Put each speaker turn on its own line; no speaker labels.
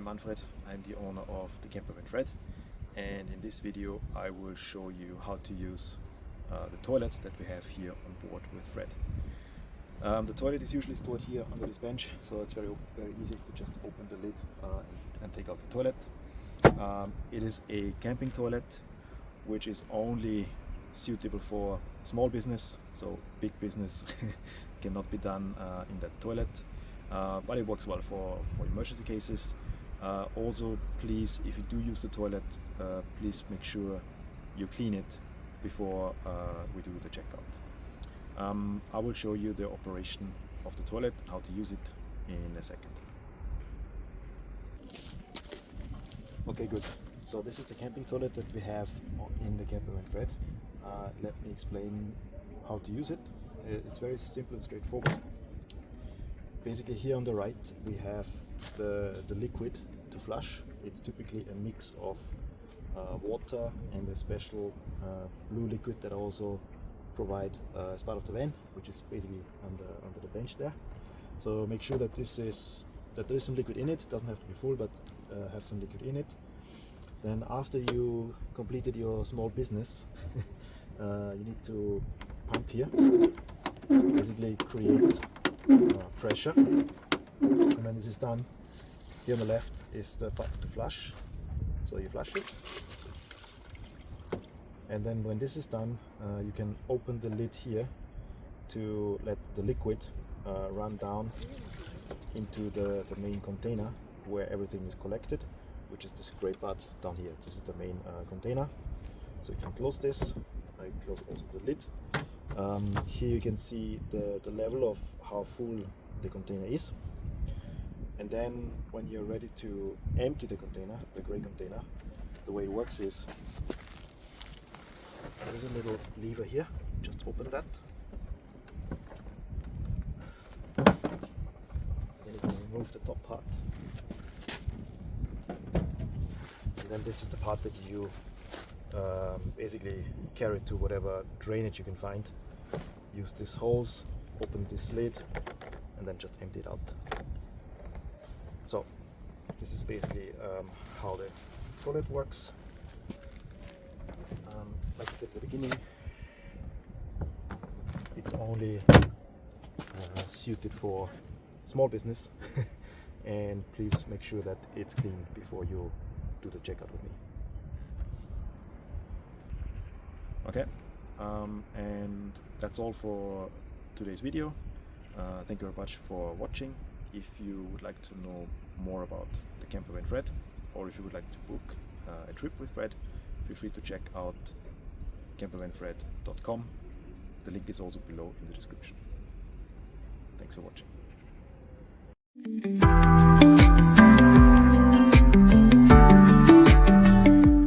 I'm Manfred, I'm the owner of the Campervan Fred, and in this video I will show you how to use the toilet that we have here on board with Fred. The toilet is usually stored here under this bench, so it's very easy to just open the lid and take out the toilet. It is a camping toilet which is only suitable for small business, so big business cannot be done in that toilet, but it works well for emergency cases. Also, please, if you do use the toilet, please make sure you clean it before we do the checkout. I will show you the operation of the toilet, how to use it in a second. Okay, good. So this is the camping toilet that we have in the Campervan Fred. Let me explain how to use it. It's very simple and straightforward. Basically, here on the right we have the liquid to flush. It's typically a mix of water and a special blue liquid that I also provide as part of the van, which is basically under the bench there. So make sure that there is some liquid in it. It doesn't have to be full, but have some liquid in it. Then after you completed your small business, you need to pump here, basically create pressure, and when this is done, here on the left is the button to flush, so you flush it, and then when this is done, you can open the lid here to let the liquid run down into the main container where everything is collected, which is this gray part down here. This is the main container, so you can close this. You close also the lid. Here you can see the level of how full the container is, and then when you're ready to empty the container, the gray container, the way it works is there is a little lever here. Just open that, then you can remove the top part, and then this is the part that you basically carry to whatever drainage you can find. Use this hose, open this lid, and then just empty it out. So this is basically how the toilet works. Like I said at the beginning, it's only suited for small business and please make sure that it's clean before you do the checkout with me. Okay, and that's all for today's video. Thank you very much for watching. If you would like to know more about the Campervan Fred, or if you would like to book a trip with Fred, feel free to check out campervanfred.com. The link is also below in the description. Thanks for watching.